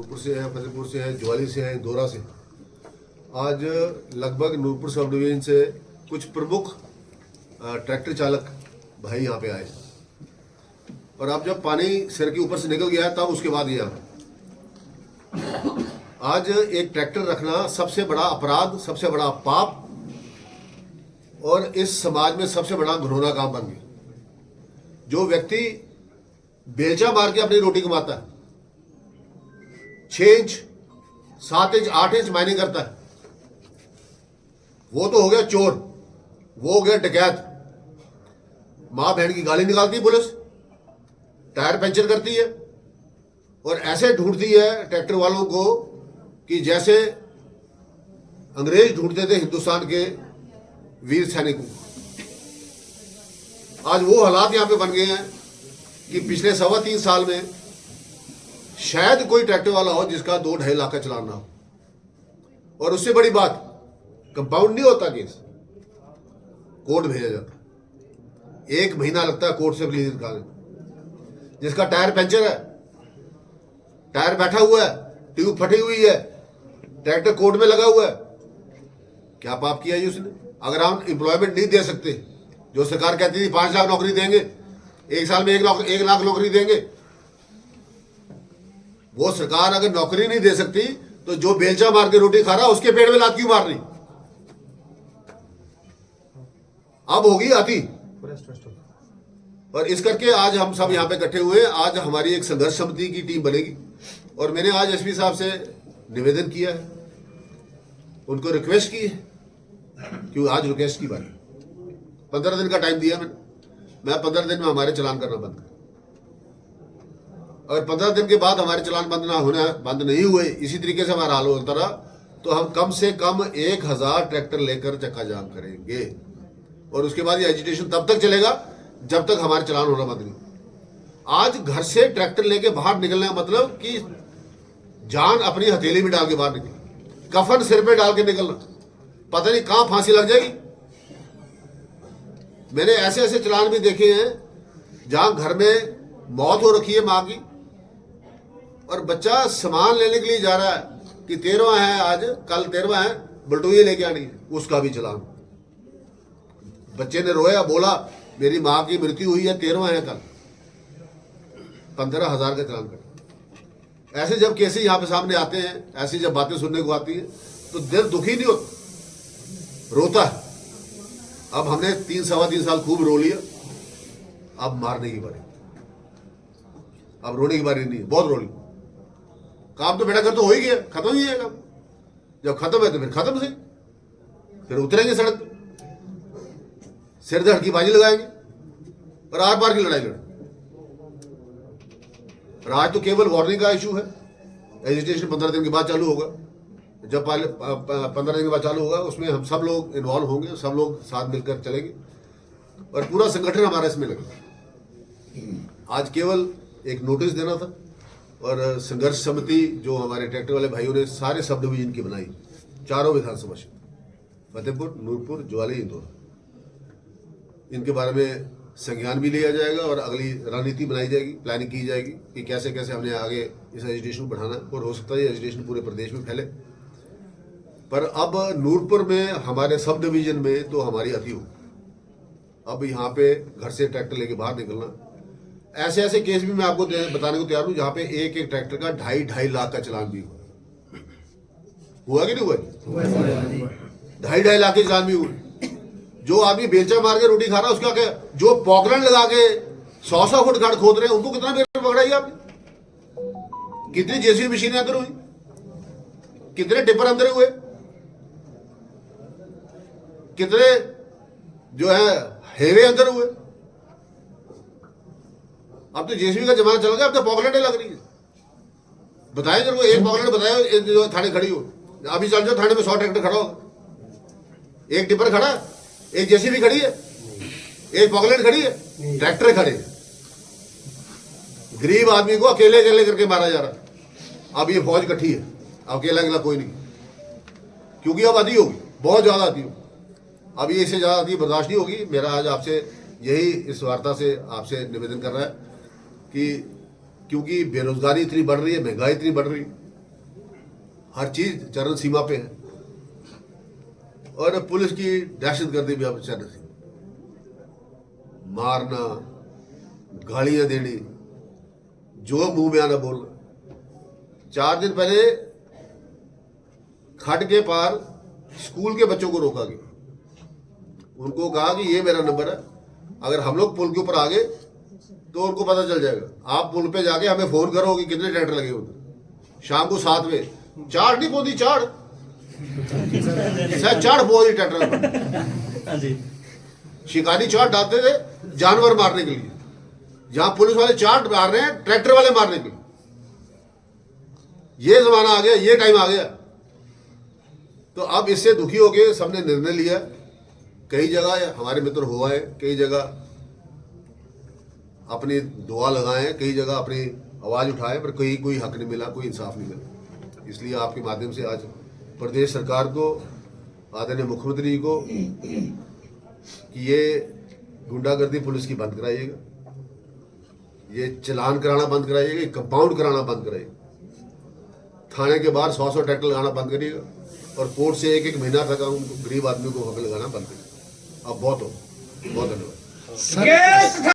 नूरपुर से हैं, फतेहपुर से हैं, ज्वाली से हैं, दोरा से। आज लगभग नूरपुर सब डिवीजन से कुछ प्रमुख ट्रैक्टर चालक भाई यहाँ पे आए और अब जब पानी सिर के ऊपर से निकल गया तब उसके बाद गया। आज एक ट्रैक्टर रखना सबसे बड़ा अपराध, सबसे बड़ा पाप और इस समाज में सबसे बड़ा घिनौना काम बन गया। जो व्यक्ति बेलचा मार के अपनी रोटी कमाता है, 6 इंच 7 इंच 8 इंच माइनिंग करता है, वो तो हो गया चोर, वो हो गया डकैत। मां बहन की गाली निकालती पुलिस, टायर पंचर करती है और ऐसे ढूंढती है ट्रैक्टर वालों को कि जैसे अंग्रेज ढूंढते थे हिंदुस्तान के वीर सैनिकों। आज वो हालात यहां पे बन गए हैं कि पिछले 3.25 साल में शायद कोई ट्रैक्टर वाला हो जिसका 2-2.5 लाख का चलान ना हो। और उससे बड़ी बात, कंपाउंड नहीं होता केस, कोर्ट भेजा जाता, 1 महीना लगता है कोर्ट से रिलीज निकालने। जिसका टायर पंचर है, टायर बैठा हुआ है, ट्यूब फटी हुई है, ट्रैक्टर कोर्ट में लगा हुआ है, क्या पाप किया जी उसने? अगर हम एम्प्लॉयमेंट नहीं दे सकते, जो सरकार कहती थी 5 लाख नौकरी देंगे, 1 साल में 1 लाख नौकरी देंगे, वो सरकार अगर नौकरी नहीं दे सकती तो जो बेलचा मार के रोटी खा रहा उसके पेट में लात क्यों मार रही? अब होगी अति। और इस करके आज हम सब यहां पे इकट्ठे हुए। आज हमारी एक संघर्ष समिति की टीम बनेगी और मैंने आज एसपी साहब से निवेदन किया है, उनको रिक्वेस्ट की है कि आज रिक्वेस्ट की बारी 15 दिन का टाइम दिया मैं 15 दिन में हमारे चलान करना बंद कर। अगर 15 दिन के बाद हमारे चलान बंद नहीं हुए, इसी तरीके से हमारा हाल होता रहा, तो हम कम से कम 1000 ट्रैक्टर लेकर चक्का जाम करेंगे। और उसके बाद ये एजिटेशन तब तक चलेगा जब तक हमारे चलान होना बंद नहीं। आज घर से ट्रैक्टर लेके बाहर निकलने का मतलब कि जान अपनी हथेली में डाल के बाहर निकल, कफन सिर पे डाल के निकलना, पता नहीं कहां फांसी लग जाएगी। मैंने ऐसे ऐसे चलान भी देखे हैं जहां घर में मौत हो रखी है मां की और बच्चा सामान लेने के लिए जा रहा है कि 13वां है, आज कल 13वां है, बलटोइए लेके आनी है, उसका भी चलान। बच्चे ने रोया, बोला मेरी मां की मृत्यु हुई है, 13वां है कल, 15,000 का चलान कर। ऐसे जब केसेस यहां पे सामने आते हैं, ऐसी जब बातें सुनने को आती है तो दिल दुखी नहीं होता, रोता है। अब हमने 3-3.25 साल खूब रो लिया, अब मारने की बारी, अब रोने की बारी नहीं है। बहुत रो ली, काम तो बेटा कर तो हो ही गया, खत्म ही है काम। जब खत्म है तो फिर खत्म से, फिर उतरेंगे सड़क पे, सिर धड़ की बाजी लगाएंगे और आर पार की लड़ाई लड़ेंगे। और आज तो केवल वार्निंग का इशू है, एजिटेशन 15 दिन के बाद चालू होगा। जब 15 दिन के बाद चालू होगा उसमें हम सब लोग इन्वॉल्व होंगे, सब लोग साथ मिलकर चलेंगे और पूरा संगठन हमारा इसमें लगेगा। आज केवल एक नोटिस देना था और संघर्ष समिति जो हमारे ट्रैक्टर वाले भाइयों ने सारे सब डिवीजन की बनाई, 4 विधानसभा क्षेत्र, फतेहपुर, नूरपुर, ज्वाली, इंदौर, इनके बारे में संज्ञान भी लिया जाएगा और अगली रणनीति बनाई जाएगी, प्लानिंग की जाएगी कि कैसे कैसे हमने आगे इस एजुटेशन को बढ़ाना है। और हो सकता है ये एजुटेशन पूरे प्रदेश में फैले। पर अब नूरपुर में हमारे सब डिवीजन में तो हमारी अति हो, अब यहाँ पे घर से ट्रैक्टर लेके बाहर निकलना, ऐसे ऐसे केस भी मैं आपको बताने को तैयार हूँ जहाँ पे एक ट्रैक्टर का 2.5 लाख का चलान भी हुआ कि नहीं हुआ? 2.5 लाख के चलान भी हुए। जो आदमी बेलचा मार के रोटी खा रहा है उसका क्या? जो पॉकलैंड लगा के 100 फुट गाड़ खोद रहे हैं उनको कितना बेर पकड़ाई आपने? कितनी जेसीबी मशीनें अंदर हुई, कितने टिपर अंदर हुए, कितने जो है हेवे अंदर हुए। अब तो जेसीबी का जमाना चल गया, अब तो पॉकलैंड लग रही है। बताएं जरूर, एक पॉकलैंड बताया जो थाने खड़ी हो, अभी चल जाओ थाने में 100 ट्रैक्टर खड़ा होगा, एक टिपर खड़ा है, एक जेसीबी खड़ी है, एक पॉकलैंड खड़ी है, ट्रैक्टर खड़े हैं। गरीब आदमी को अकेले अकेले करके मारा जा रहा है। अब ये फौज इकट्ठी है, अकेला अकेला कोई नहीं, क्योंकि अब आती होगी, बहुत ज्यादा आती होगी। अब ये इससे ज्यादा आती बर्दाश्त नहीं होगी। मेरा आज आपसे यही इस वार्ता से आपसे निवेदन कर रहा है कि क्योंकि बेरोजगारी इतनी बढ़ रही है, महंगाई इतनी बढ़ रही है, हर चीज चरण सीमा पे है और पुलिस की दहशतगर्दी भी अब चरण सीमा, मारना, गालियां देनी, जो मुंह में आना बोलना। 4 दिन पहले खट के पार स्कूल के बच्चों को रोका गया, उनको कहा कि ये मेरा नंबर है, अगर हम लोग पुल के ऊपर आ गए तो उनको पता चल जाएगा, आप पुल पे जाके हमें फोन करो कि कितने ट्रैक्टर लगे उधर। शाम को 7 बजे चाड़ नहीं पौधी, चाड़ चाड़ पौधी ट्रैक्टर, शिकारी चाड़ डालते थे जानवर मारने के लिए, जहां पुलिस वाले चाड़ मार रहे हैं ट्रैक्टर वाले मारने के लिए। ये जमाना आ गया, ये टाइम आ गया। तो अब इससे दुखी होके सबने निर्णय लिया, कई जगह हमारे मित्र हुआ है, कई जगह अपनी दुआ लगाए, कई जगह अपनी आवाज उठाए, पर कहीं कोई हक नहीं मिला, कोई इंसाफ नहीं मिला। इसलिए आपके माध्यम से आज प्रदेश सरकार को, आदरणीय मुख्यमंत्री जी को कि ये गुंडागर्दी पुलिस की बंद कराइएगा, ये चलान कराना बंद कराइएगा, कंपाउंड कराना बंद कराइएगा, थाने के बाहर 100 ट्रैक्टर लगाना बंद करिएगा और कोर्ट से 1-1 महीना तक उनको गरीब आदमी को हक लगाना बंद करिएगा। अब बहुत हो, बहुत धन्यवाद।